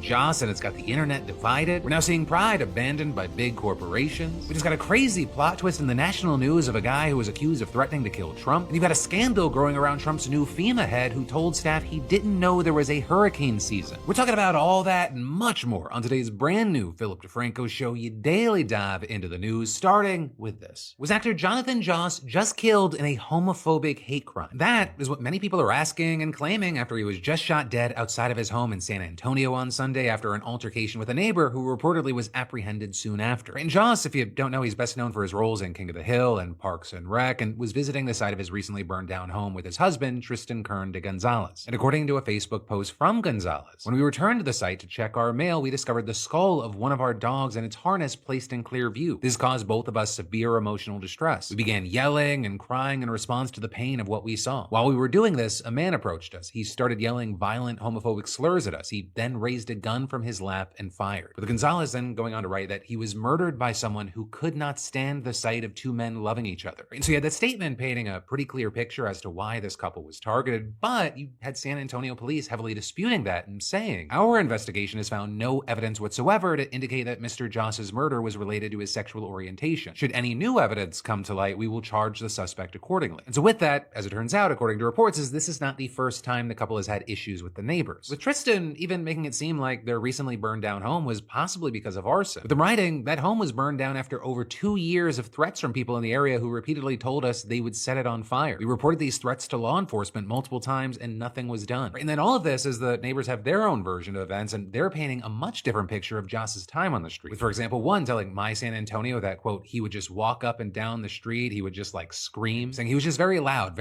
Joss and it's got the internet divided. We're now seeing pride abandoned by big corporations. We just got a crazy plot twist in the national news of a guy who was accused of threatening to kill Trump. And you've got a scandal growing around Trump's new FEMA head who told staff he didn't know there was a hurricane season. We're talking about all that and much more on today's brand new Philip DeFranco show. You daily dive into the news, starting with this. Was actor Jonathan Joss just killed in a homophobic hate crime? That is what many people are asking and claiming after he was just shot dead outside of his home in San Antonio on Sunday after an altercation with a neighbor who reportedly was apprehended soon after. And Joss, if you don't know, he's best known for his roles in King of the Hill and Parks and Rec, and was visiting the site of his recently burned down home with his husband, Tristan Kern de Gonzalez. And according to a Facebook post from Gonzalez, when we returned to the site to check our mail, we discovered the skull of one of our dogs and its harness placed in clear view. This caused both of us severe emotional distress. We began yelling and crying in response to the pain of what we saw. While we were doing this, a man approached us. He started yelling violent homophobic slurs at us. He then raised a gun from his lap and fired. With Gonzalez then going on to write that he was murdered by someone who could not stand the sight of two men loving each other. And so you had that statement painting a pretty clear picture as to why this couple was targeted, but you had San Antonio police heavily disputing that and saying, our investigation has found no evidence whatsoever to indicate that Mr. Joss's murder was related to his sexual orientation. Should any new evidence come to light, we will charge the suspect accordingly. And so with that, as it turns out, according to reports, this is not the first time the couple has had issues with the neighbors. With Tristan even making it seem like their recently burned down home was possibly because of arson. With them writing, that home was burned down after over 2 years of threats from people in the area who repeatedly told us they would set it on fire. We reported these threats to law enforcement multiple times and nothing was done. And then all of this is the neighbors have their own version of events and they're painting a much different picture of Joss's time on the street. With, for example, one telling My San Antonio that, quote, he would just walk up and down the street, he would just like scream, saying he was just very loud,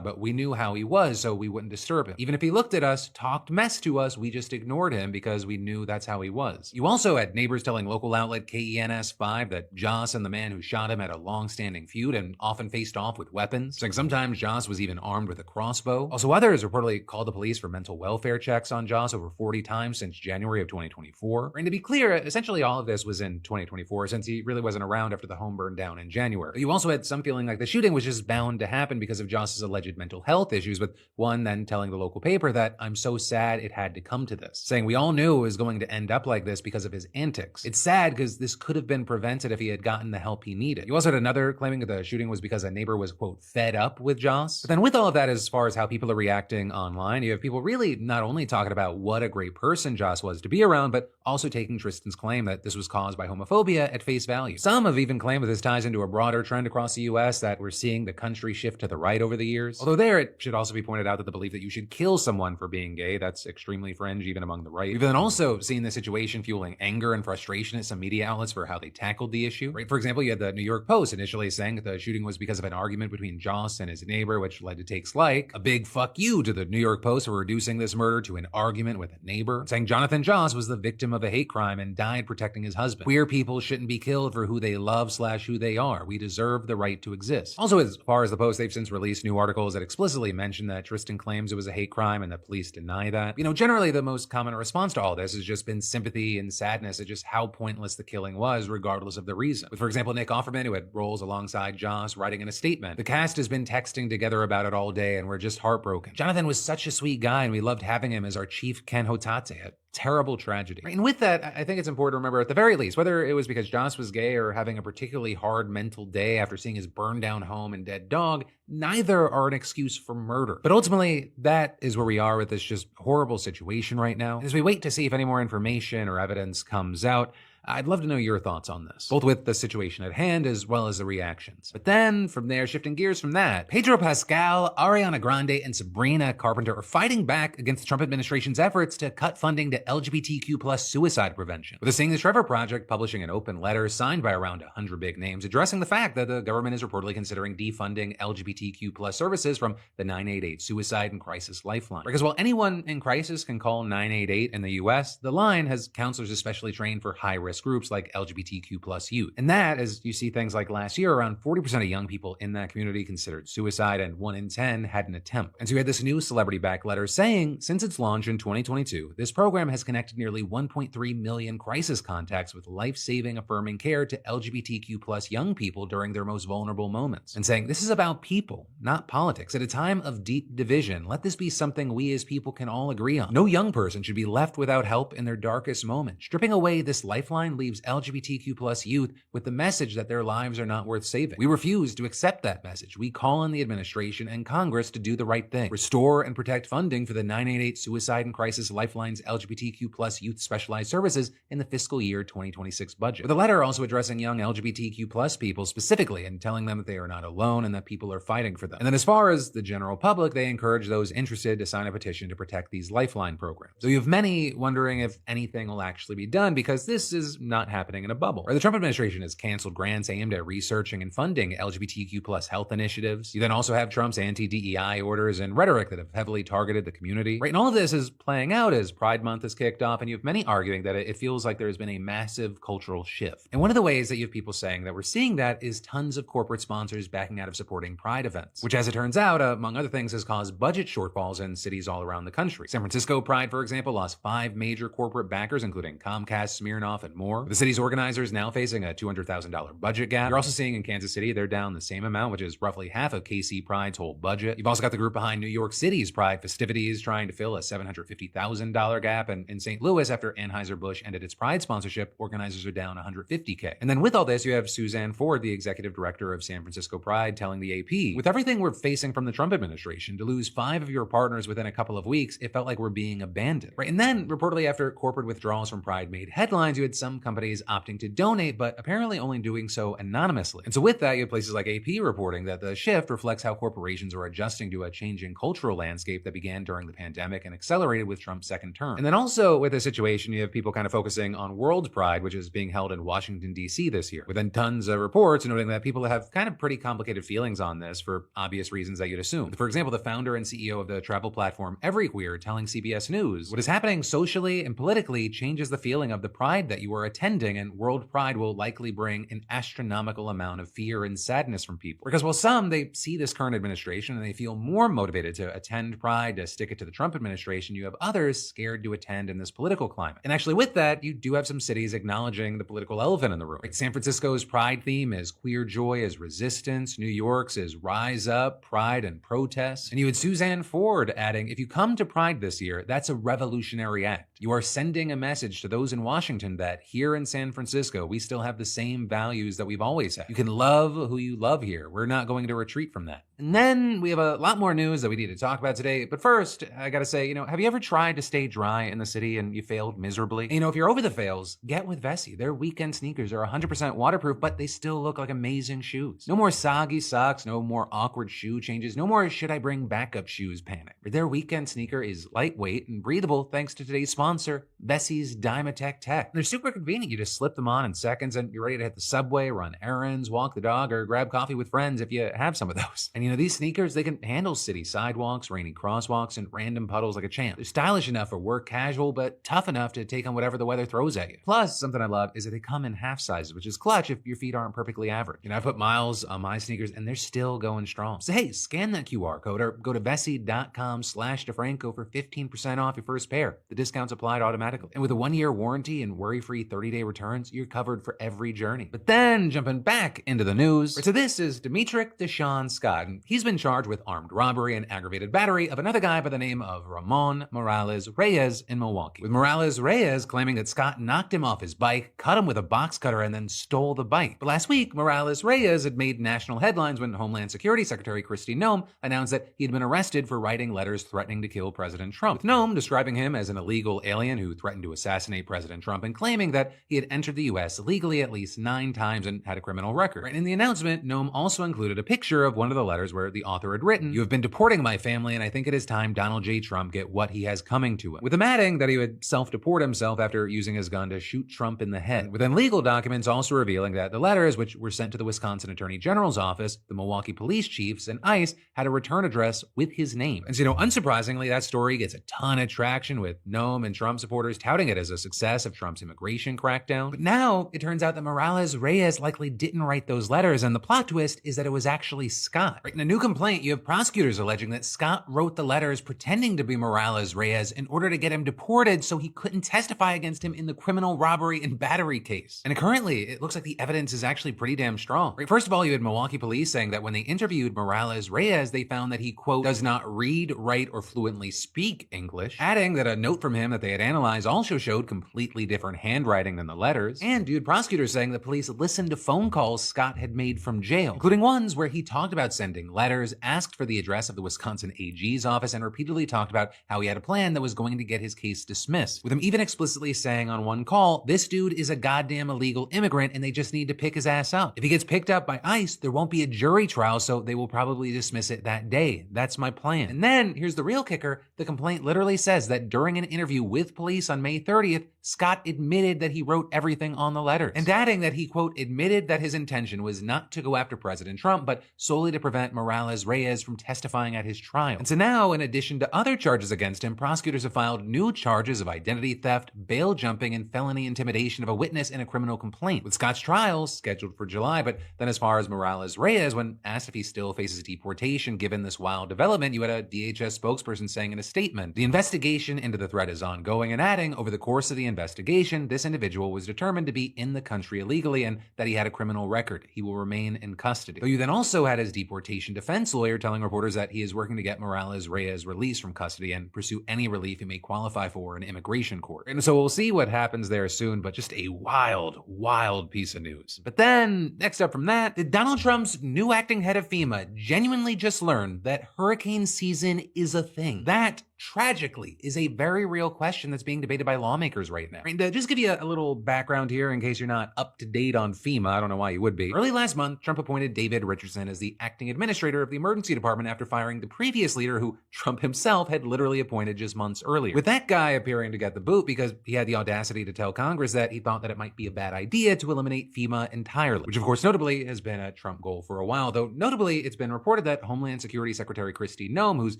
but we knew how he was so we wouldn't disturb him. Even if he looked at us, talked mess to us, we just ignored him because we knew that's how he was. You also had neighbors telling local outlet KENS5 that Joss and the man who shot him had a long-standing feud and often faced off with weapons, saying sometimes Joss was even armed with a crossbow. Also, others reportedly called the police for mental welfare checks on Joss over 40 times since January of 2024. And to be clear, essentially all of this was in 2024 since he really wasn't around after the home burned down in January. You also had some feeling like the shooting was just bound to happen because of Joss's alleged mental health issues, with one then telling the local paper that I'm so sad it had to come to this, saying we all knew it was going to end up like this because of his antics. It's sad because this could have been prevented if he had gotten the help he needed. You also had another claiming that the shooting was because a neighbor was, quote, fed up with Joss. But then with all of that, as far as how people are reacting online, you have people really not only talking about what a great person Joss was to be around, but also taking Tristan's claim that this was caused by homophobia at face value. Some have even claimed that this ties into a broader trend across the US that we're seeing the country shift to the right over the years. Although there, it should also be pointed out that the belief that you should kill someone for being gay, that's extremely fringe even among the right. We've then also seen the situation fueling anger and frustration at some media outlets for how they tackled the issue. Right? For example, you had the New York Post initially saying that the shooting was because of an argument between Joss and his neighbor, which led to takes like a big fuck you to the New York Post for reducing this murder to an argument with a neighbor, saying Jonathan Joss was the victim of a hate crime and died protecting his husband. Queer people shouldn't be killed for who they love / who they are. We deserve the right to exist. Also, as far as the Post, they've since released new articles that explicitly mention that Tristan claims it was a hate crime and the police deny that. You know, generally the most common response to all this has just been sympathy and sadness at just how pointless the killing was, regardless of the reason. With, for example, Nick Offerman, who had roles alongside Joss, writing in a statement, the cast has been texting together about it all day and we're just heartbroken. Jonathan was such a sweet guy and we loved having him as our chief Ken Hotate. Terrible tragedy. And with that, I think it's important to remember at the very least, whether it was because Joss was gay or having a particularly hard mental day after seeing his burned down home and dead dog, neither are an excuse for murder. But ultimately, that is where we are with this just horrible situation right now. As we wait to see if any more information or evidence comes out, I'd love to know your thoughts on this, both with the situation at hand as well as the reactions. But then, from there, shifting gears from that, Pedro Pascal, Ariana Grande, and Sabrina Carpenter are fighting back against the Trump administration's efforts to cut funding to LGBTQ+ suicide prevention, with the Seeing the Trevor Project publishing an open letter signed by around 100 big names addressing the fact that the government is reportedly considering defunding LGBTQ+ services from the 988 Suicide and Crisis Lifeline. Because while anyone in crisis can call 988 in the US, the line has counselors especially trained for high-risk high-risk groups like LGBTQ plus youth. And that, as you see things like last year, around 40% of young people in that community considered suicide, and 1 in 10 had an attempt. And so you had this new celebrity-backed letter saying, since its launch in 2022, this program has connected nearly 1.3 million crisis contacts with life-saving, affirming care to LGBTQ plus young people during their most vulnerable moments. And saying, this is about people, not politics. At a time of deep division, let this be something we as people can all agree on. No young person should be left without help in their darkest moment. Stripping away this lifeline leaves LGBTQ plus youth with the message that their lives are not worth saving. We refuse to accept that message. We call on the administration and Congress to do the right thing. Restore and protect funding for the 988 Suicide and Crisis Lifeline's LGBTQ plus youth specialized services in the fiscal year 2026 budget. With a letter also addressing young LGBTQ plus people specifically and telling them that they are not alone and that people are fighting for them. And then as far as the general public, they encourage those interested to sign a petition to protect these lifeline programs. So you have many wondering if anything will actually be done because this is not happening in a bubble. Or the Trump administration has canceled grants aimed at researching and funding LGBTQ plus health initiatives. You then also have Trump's anti-DEI orders and rhetoric that have heavily targeted the community. Right, and all of this is playing out as Pride Month has kicked off, and you have many arguing that it feels like there's been a massive cultural shift. And one of the ways that you have people saying that we're seeing that is tons of corporate sponsors backing out of supporting Pride events, which as it turns out, among other things, has caused budget shortfalls in cities all around the country. San Francisco Pride, for example, lost 5 major corporate backers, including Comcast, Smirnoff, and more. The city's organizers now facing a $200,000 budget gap. You're also seeing in Kansas City, they're down the same amount, which is roughly half of KC Pride's whole budget. You've also got the group behind New York City's Pride festivities trying to fill a $750,000 gap. And in St. Louis, after Anheuser-Busch ended its Pride sponsorship, organizers are down $150K. And then with all this, you have Suzanne Ford, the executive director of San Francisco Pride, telling the AP, with everything we're facing from the Trump administration, to lose 5 of your partners within a couple of weeks, it felt like we're being abandoned. Right? And then, reportedly after corporate withdrawals from Pride made headlines, you had some companies opting to donate, but apparently only doing so anonymously. And so with that, you have places like AP reporting that the shift reflects how corporations are adjusting to a changing cultural landscape that began during the pandemic and accelerated with Trump's second term. And then also with this situation, you have people kind of focusing on World Pride, which is being held in Washington, D.C. this year, with then tons of reports noting that people have kind of pretty complicated feelings on this for obvious reasons that you'd assume. For example, the founder and CEO of the travel platform Everywhere telling CBS News, what is happening socially and politically changes the feeling of the Pride that you are attending, and World Pride will likely bring an astronomical amount of fear and sadness from people. Because while some, they see this current administration and they feel more motivated to attend Pride, to stick it to the Trump administration, you have others scared to attend in this political climate. And actually with that, you do have some cities acknowledging the political elephant in the room. Like San Francisco's Pride theme is queer joy as resistance. New York's is rise up, pride and protest. And you had Suzanne Ford adding, if you come to Pride this year, that's a revolutionary act. You are sending a message to those in Washington that here in San Francisco, we still have the same values that we've always had. You can love who you love here. We're not going to retreat from that. And then we have a lot more news that we need to talk about today. But first, I gotta say, have you ever tried to stay dry in the city and you failed miserably? And, if you're over the fails, get with Vessi. Their weekend sneakers are 100% waterproof, but they still look like amazing shoes. No more soggy socks, no more awkward shoe changes, no more should I bring backup shoes panic. Their weekend sneaker is lightweight and breathable thanks to today's sponsor, Vessi's Dymatech Tech. They're super convenient. You just slip them on in seconds and you're ready to hit the subway, run errands, walk the dog, or grab coffee with friends if you have some of those. And these sneakers, they can handle city sidewalks, rainy crosswalks, and random puddles like a champ. They're stylish enough for work casual, but tough enough to take on whatever the weather throws at you. Plus, something I love is that they come in half sizes, which is clutch if your feet aren't perfectly average. I put miles on my sneakers and they're still going strong. So hey, scan that QR code or go to Vessi.com/DeFranco for 15% off your first pair. The discount's applied automatically. And with a 1-year warranty and worry-free 30-day returns, you're covered for every journey. But then, jumping back into the news, so this is Dimitrik Deshawn Scott, and he's been charged with armed robbery and aggravated battery of another guy by the name of Ramon Morales Reyes in Milwaukee. With Morales Reyes claiming that Scott knocked him off his bike, cut him with a box cutter, and then stole the bike. But last week, Morales Reyes had made national headlines when Homeland Security Secretary Kristi Noem announced that he had been arrested for writing letters threatening to kill President Trump, with Noem describing him as an illegal alien who threatened to assassinate President Trump and claiming that he had entered the U.S. illegally at least 9 times and had a criminal record. In the announcement, Noem also included a picture of one of the letters where the author had written, "You have been deporting my family, and I think it is time Donald J. Trump get what he has coming to him," with him adding that he would self-deport himself after using his gun to shoot Trump in the head. Within legal documents also revealing that the letters, which were sent to the Wisconsin Attorney General's office, the Milwaukee police chiefs, and ICE, had a return address with his name. And so, unsurprisingly, that story gets a ton of traction with Noem and Trump supporters touting it as a success of Trump's immigration deportation crackdown. But now it turns out that Morales Reyes likely didn't write those letters, and the plot twist is that it was actually Scott. In a new complaint, you have prosecutors alleging that Scott wrote the letters pretending to be Morales Reyes in order to get him deported so he couldn't testify against him in the criminal robbery and battery case. And currently, it looks like the evidence is actually pretty damn strong. First of all, you had Milwaukee police saying that when they interviewed Morales Reyes, they found that he, quote, does not read, write, or fluently speak English, adding that a note from him that they had analyzed also showed completely different handwriting than the letters. And you had prosecutors saying that police listened to phone calls Scott had made from jail, including ones where he talked about sending letters, asked for the address of the Wisconsin AG's office, and repeatedly talked about how he had a plan that was going to get his case dismissed, with him even explicitly saying on one call, this dude is a goddamn illegal immigrant and they just need to pick his ass up. If he gets picked up by ICE, there won't be a jury trial, so they will probably dismiss it that day. That's my plan. And then, here's the real kicker, the complaint literally says that during an interview with police on May 30th, Scott admitted that he wrote everything on the letters, and adding that he, quote, admitted that his intention was not to go after President Trump, but solely to prevent Morales Reyes from testifying at his trial. And so now, in addition to other charges against him, prosecutors have filed new charges of identity theft, bail jumping, and felony intimidation of a witness in a criminal complaint, with Scott's trial scheduled for July. But then as far as Morales Reyes, when asked if he still faces deportation given this wild development, you had a DHS spokesperson saying in a statement, the investigation into the threat is ongoing, and adding, over the course of the investigation, this individual was determined to be in the country illegally and that he had a criminal record. He will remain in custody. Though you then also had his deportation defense lawyer telling reporters that he is working to get Morales Reyes released from custody and pursue any relief he may qualify for in immigration court. And so we'll see what happens there soon, but just a wild, wild piece of news. But then, next up from that, did Donald Trump's new acting head of FEMA genuinely just learn that hurricane season is a thing? That, tragically, is a very real question that's being debated by lawmakers right now. To just give you a little background here in case you're not up to date on FEMA, I don't know why you would be. Early last month, Trump appointed David Richardson as the acting administrator of the emergency department after firing the previous leader who Trump himself had literally appointed just months earlier. With that guy appearing to get the boot because he had the audacity to tell Congress that he thought that it might be a bad idea to eliminate FEMA entirely, which of course notably has been a Trump goal for a while, though notably it's been reported that Homeland Security Secretary Kristi Noem, whose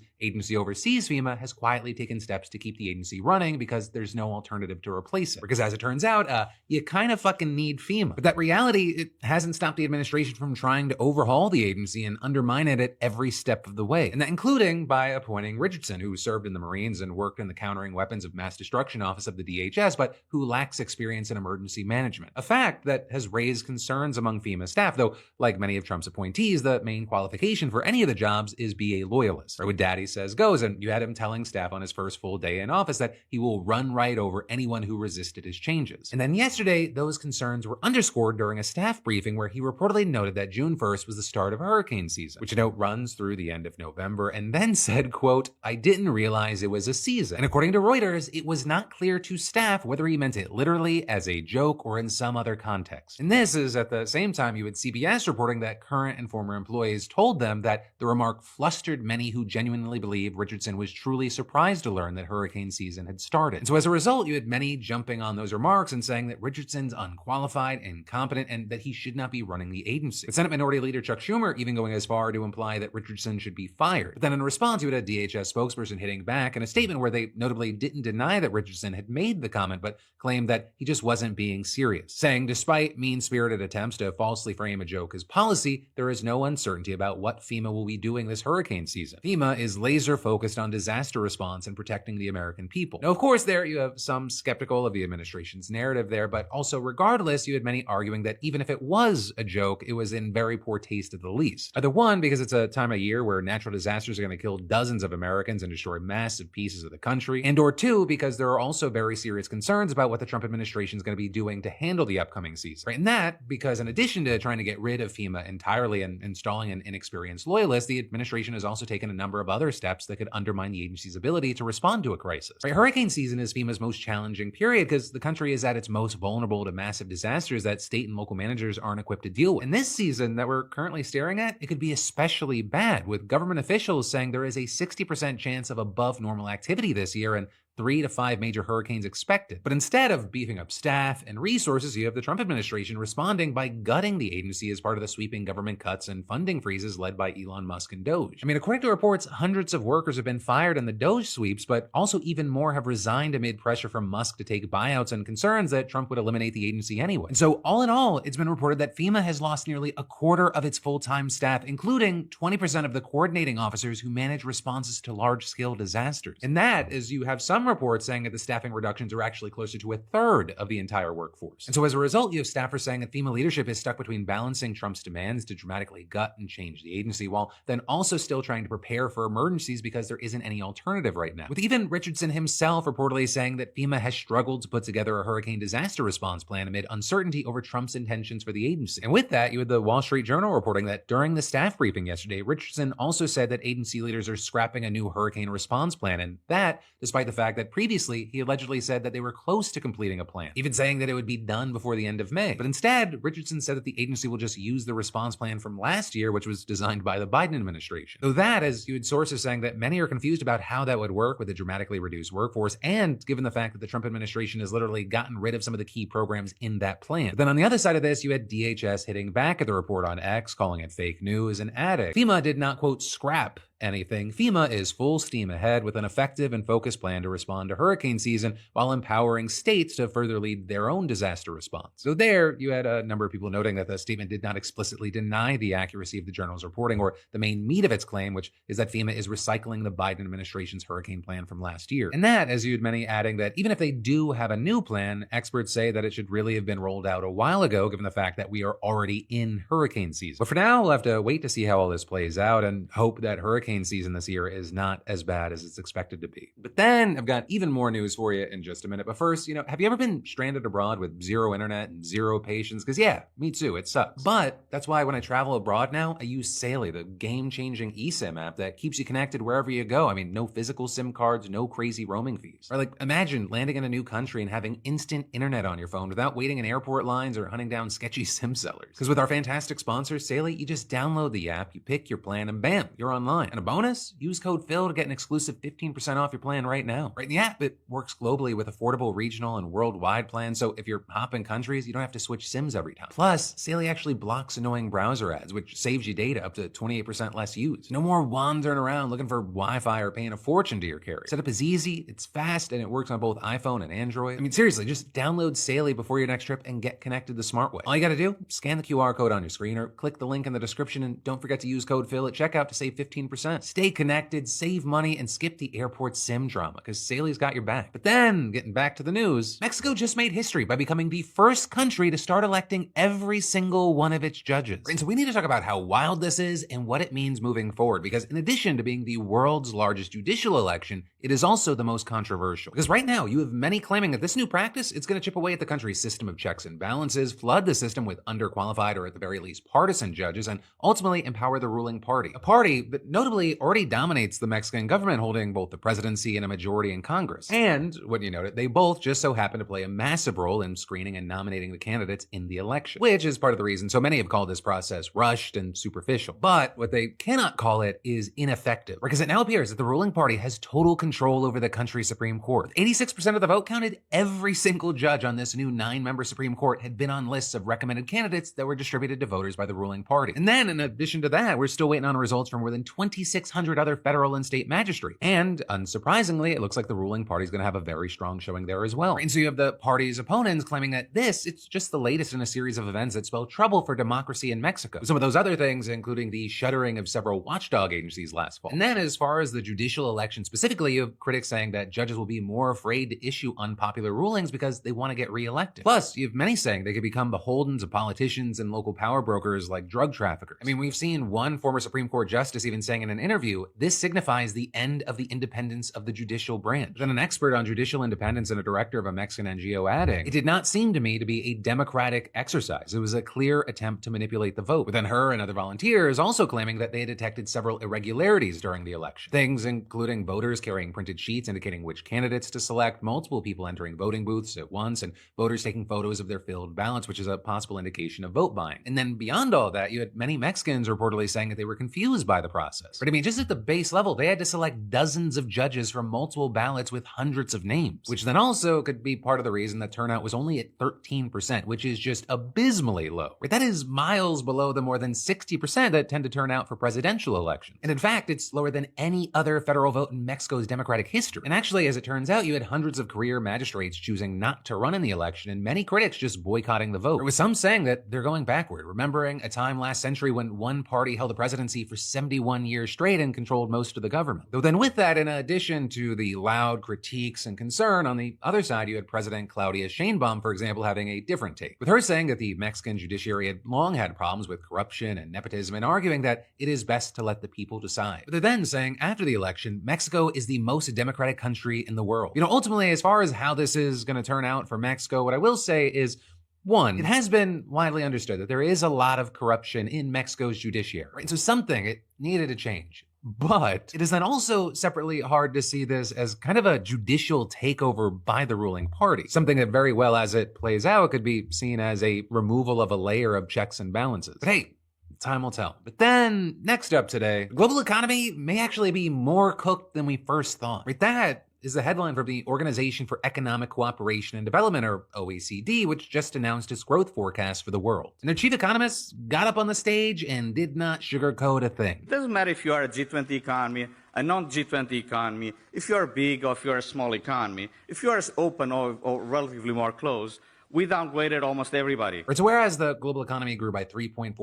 agency oversees FEMA, has quietly taken steps to keep the agency running because there's no alternative to replace it. Because as it turns out, you kind of fucking need FEMA. But that reality, it hasn't stopped the administration from trying to overhaul the agency and undermine it at every step of the way. And that including by appointing Richardson, who served in the Marines and worked in the Countering Weapons of Mass Destruction Office of the DHS, but who lacks experience in emergency management. A fact that has raised concerns among FEMA staff, though, like many of Trump's appointees, the main qualification for any of the jobs is be a loyalist. Or what Daddy says goes, and you had him telling staff on his first full day in office that he will run right over anyone who resisted his changes. And then yesterday, those concerns were underscored during a staff briefing where he reportedly noted that June 1st was the start of hurricane season, which runs through the end of November, and then said, quote, I didn't realize it was a season. And according to Reuters, it was not clear to staff whether he meant it literally as a joke or in some other context. And this is at the same time you had CBS reporting that current and former employees told them that the remark flustered many who genuinely believed Richardson was truly surprised to learn that hurricane season had started. And so as a result, you had many jumping on those remarks and saying that Richardson's unqualified, incompetent, and that he should not be running the agency. But Senate Minority Leader Chuck Schumer even going as far to imply that Richardson should be fired. But then in response, you had a DHS spokesperson hitting back in a statement where they notably didn't deny that Richardson had made the comment, but claimed that he just wasn't being serious, saying despite mean-spirited attempts to falsely frame a joke as policy, there is no uncertainty about what FEMA will be doing this hurricane season. FEMA is laser focused on disaster response and protecting the American people. Now, of course, there you have some skeptical of the administration's narrative there, but also regardless, you had many arguing that even if it was a joke, it was in very poor taste at the least. Either one, because it's a time of year where natural disasters are going to kill dozens of Americans and destroy massive pieces of the country, and or two, because there are also very serious concerns about what the Trump administration is going to be doing to handle the upcoming season. Right? And that, because in addition to trying to get rid of FEMA entirely and installing an inexperienced loyalist, the administration has also taken a number of other steps that could undermine the agency's ability to respond to a crisis. Right? Hurricane season is FEMA's most challenging period because the country is at its most vulnerable to massive disasters that state and local managers aren't equipped to deal with. And this season that we're currently staring at, it could be especially bad, with government officials saying there is a 60% chance of above normal activity this year and 3 to 5 major hurricanes expected. But instead of beefing up staff and resources, you have the Trump administration responding by gutting the agency as part of the sweeping government cuts and funding freezes led by Elon Musk and Doge. I mean, according to reports, hundreds of workers have been fired in the Doge sweeps, but also even more have resigned amid pressure from Musk to take buyouts and concerns that Trump would eliminate the agency anyway. And so all in all, it's been reported that FEMA has lost nearly a quarter of its full-time staff, including 20% of the coordinating officers who manage responses to large-scale disasters. And that is, you have some reports saying that the staffing reductions are actually closer to a third of the entire workforce. And so as a result, you have staffers saying that FEMA leadership is stuck between balancing Trump's demands to dramatically gut and change the agency while then also still trying to prepare for emergencies because there isn't any alternative right now. With even Richardson himself reportedly saying that FEMA has struggled to put together a hurricane disaster response plan amid uncertainty over Trump's intentions for the agency. And with that, you had the Wall Street Journal reporting that during the staff briefing yesterday, Richardson also said that agency leaders are scrapping a new hurricane response plan, and that despite the fact that previously he allegedly said that they were close to completing a plan, even saying that it would be done before the end of May. But instead, Richardson said that the agency will just use the response plan from last year, which was designed by the Biden administration. Though that, as you had sources saying that many are confused about how that would work with a dramatically reduced workforce, and given the fact that the Trump administration has literally gotten rid of some of the key programs in that plan. But then on the other side of this, you had DHS hitting back at the report on X, calling it fake news and adding, FEMA did not, quote, scrap anything. FEMA is full steam ahead with an effective and focused plan to respond to hurricane season while empowering states to further lead their own disaster response. So there, you had a number of people noting that the statement did not explicitly deny the accuracy of the journal's reporting or the main meat of its claim, which is that FEMA is recycling the Biden administration's hurricane plan from last year. And that, as you had many adding that even if they do have a new plan, experts say that it should really have been rolled out a while ago, given the fact that we are already in hurricane season. But for now, we'll have to wait to see how all this plays out and hope that hurricane season this year is not as bad as it's expected to be. But then I've got even more news for you in just a minute. But first, have you ever been stranded abroad with zero internet and zero patience? Because yeah, me too, it sucks. But that's why when I travel abroad now, I use Saily, the game-changing eSIM app that keeps you connected wherever you go. I mean, no physical SIM cards, no crazy roaming fees. Or like, imagine landing in a new country and having instant internet on your phone without waiting in airport lines or hunting down sketchy SIM sellers. Because with our fantastic sponsor, Saily, you just download the app, you pick your plan, and bam, you're online. And a bonus? Use code PHIL to get an exclusive 15% off your plan right now. Right in the app, it works globally with affordable regional and worldwide plans, so if you're hopping countries, you don't have to switch SIMs every time. Plus, Saily actually blocks annoying browser ads, which saves you data up to 28% less use. No more wandering around looking for Wi-Fi or paying a fortune to your carrier. Setup is easy, it's fast, and it works on both iPhone and Android. I mean, seriously, just download Saily before your next trip and get connected the smart way. All you gotta do, scan the QR code on your screen or click the link in the description, and don't forget to use code PHIL at checkout to save 15%. Stay connected, save money, and skip the airport SIM drama, because Saily's got your back. But then, getting back to the news, Mexico just made history by becoming the first country to start electing every single one of its judges. And so we need to talk about how wild this is and what it means moving forward, because in addition to being the world's largest judicial election, it is also the most controversial. Because right now, you have many claiming that this new practice, it's going to chip away at the country's system of checks and balances, flood the system with underqualified or at the very least partisan judges, and ultimately empower the ruling party. A party that notably already dominates the Mexican government, holding both the presidency and a majority in Congress. And, when you note it, they both just so happen to play a massive role in screening and nominating the candidates in the election, which is part of the reason so many have called this process rushed and superficial. But what they cannot call it is ineffective, because it now appears that the ruling party has total control over the country's Supreme Court. With 86% of the vote counted, every single judge on this new 9-member Supreme Court had been on lists of recommended candidates that were distributed to voters by the ruling party. And then, in addition to that, we're still waiting on results from more than 2,600 other federal and state magistrates. And unsurprisingly, it looks like the ruling party is going to have a very strong showing there as well. And so you have the party's opponents claiming that it's just the latest in a series of events that spell trouble for democracy in Mexico. Some of those other things, including the shuttering of several watchdog agencies last fall. And then as far as the judicial election specifically, you have critics saying that judges will be more afraid to issue unpopular rulings because they want to get reelected. Plus, you have many saying they could become beholden to politicians and local power brokers like drug traffickers. I mean, we've seen one former Supreme Court justice even saying in an interview, this signifies the end of the independence of the judicial branch. Then an expert on judicial independence and a director of a Mexican NGO adding, it did not seem to me to be a democratic exercise. It was a clear attempt to manipulate the vote. But then her and other volunteers also claiming that they had detected several irregularities during the election. Things including voters carrying displaying printed sheets indicating which candidates to select, multiple people entering voting booths at once, and voters taking photos of their filled ballots, which is a possible indication of vote buying. And then beyond all that, you had many Mexicans reportedly saying that they were confused by the process. But I mean, just at the base level, they had to select dozens of judges from multiple ballots with hundreds of names, which then also could be part of the reason that turnout was only at 13%, which is just abysmally low. That is miles below the more than 60% that tend to turn out for presidential elections. And in fact, it's lower than any other federal vote in Mexico's democratic history. And actually, as it turns out, you had hundreds of career magistrates choosing not to run in the election, and many critics just boycotting the vote. With some saying that they're going backward, remembering a time last century when one party held the presidency for 71 years straight and controlled most of the government. Though then with that, in addition to the loud critiques and concern, on the other side, you had President Claudia Sheinbaum, for example, having a different take, with her saying that the Mexican judiciary had long had problems with corruption and nepotism, and arguing that it is best to let the people decide. But they're then saying after the election, Mexico is the most democratic country in the world. Ultimately, as far as how this is going to turn out for Mexico, what I will say is, one, it has been widely understood that there is a lot of corruption in Mexico's judiciary, right? So something, it needed to change. But it is then also separately hard to see this as kind of a judicial takeover by the ruling party. Something that very well, as it plays out, could be seen as a removal of a layer of checks and balances. But hey, time will tell. But then, next up today, the global economy may actually be more cooked than we first thought. Right, that is the headline from the Organization for Economic Cooperation and Development, or OECD, which just announced its growth forecast for the world. And their chief economists got up on the stage and did not sugarcoat a thing. It doesn't matter if you are a G20 economy, a non-G20 economy, if you are big or if you are a small economy, if you are open or relatively more closed, we downgraded almost everybody. Right, so whereas the global economy grew by 3.4%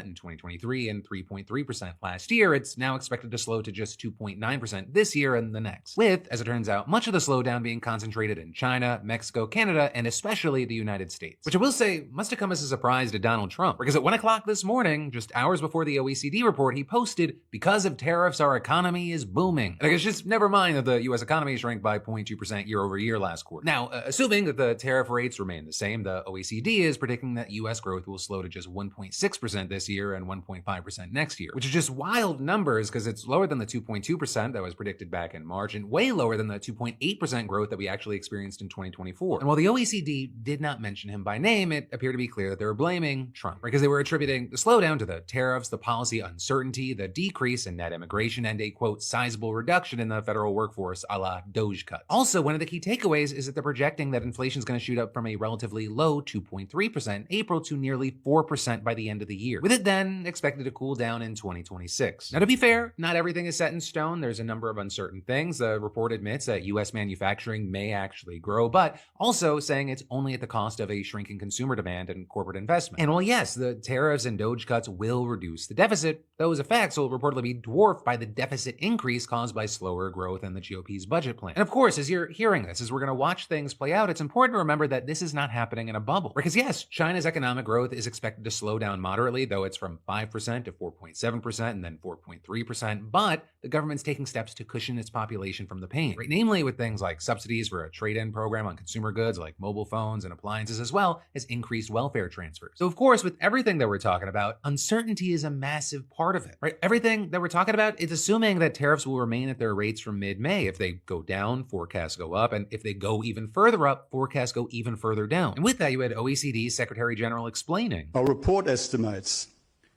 in 2023 and 3.3% last year, it's now expected to slow to just 2.9% this year and the next. With, as it turns out, much of the slowdown being concentrated in China, Mexico, Canada, and especially the United States. Which I will say must have come as a surprise to Donald Trump, because at 1 o'clock this morning, just hours before the OECD report, he posted, "Because of tariffs, our economy is booming." And I guess just never mind that the US economy shrank by 0.2% year over year last quarter. Now, assuming that the tariff rates remain the same, the OECD is predicting that US growth will slow to just 1.6% this year and 1.5% next year, which is just wild numbers because it's lower than the 2.2% that was predicted back in March and way lower than the 2.8% growth that we actually experienced in 2024. And while the OECD did not mention him by name, it appeared to be clear that they were blaming Trump, because they were attributing the slowdown to the tariffs, the policy uncertainty, the decrease in net immigration, and a, quote, sizable reduction in the federal workforce a la Doge cut. Also, one of the key takeaways is that they're projecting that inflation is going to shoot up from a relatively low 2.3% in April to nearly 4% by the end of the year, with it then expected to cool down in 2026. Now, to be fair, not everything is set in stone. There's a number of uncertain things. The report admits that US manufacturing may actually grow, but also saying it's only at the cost of a shrinking consumer demand and corporate investment. And while yes, the tariffs and Doge cuts will reduce the deficit, those effects will reportedly be dwarfed by the deficit increase caused by slower growth in the GOP's budget plan. And of course, as you're hearing this, as we're going to watch things play out, it's important to remember that this is not happening in a bubble. Because yes, China's economic growth is expected to slow down moderately, though it's from 5% to 4.7% and then 4.3%, but the government's taking steps to cushion its population from the pain, right? Namely with things like subsidies for a trade-in program on consumer goods like mobile phones and appliances, as well as increased welfare transfers. So of course, with everything that we're talking about, uncertainty is a massive part of it, right? Everything that we're talking about, it's assuming that tariffs will remain at their rates from mid-May. If they go down, forecasts go up, and if they go even further up, forecasts go even further down. And with that, you had OECD Secretary General explaining. Our report estimates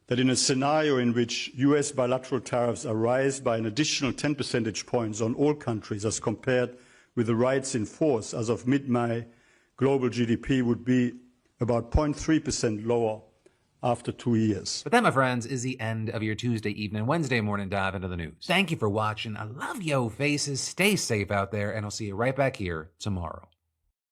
that in a scenario in which US bilateral tariffs are raised by an additional 10 percentage points on all countries as compared with the rates in force as of mid-May, global GDP would be about 0.3% lower after 2 years. But that, my friends, is the end of your Tuesday evening, Wednesday morning dive into the news. Thank you for watching. I love yo faces. Stay safe out there, and I'll see you right back here tomorrow.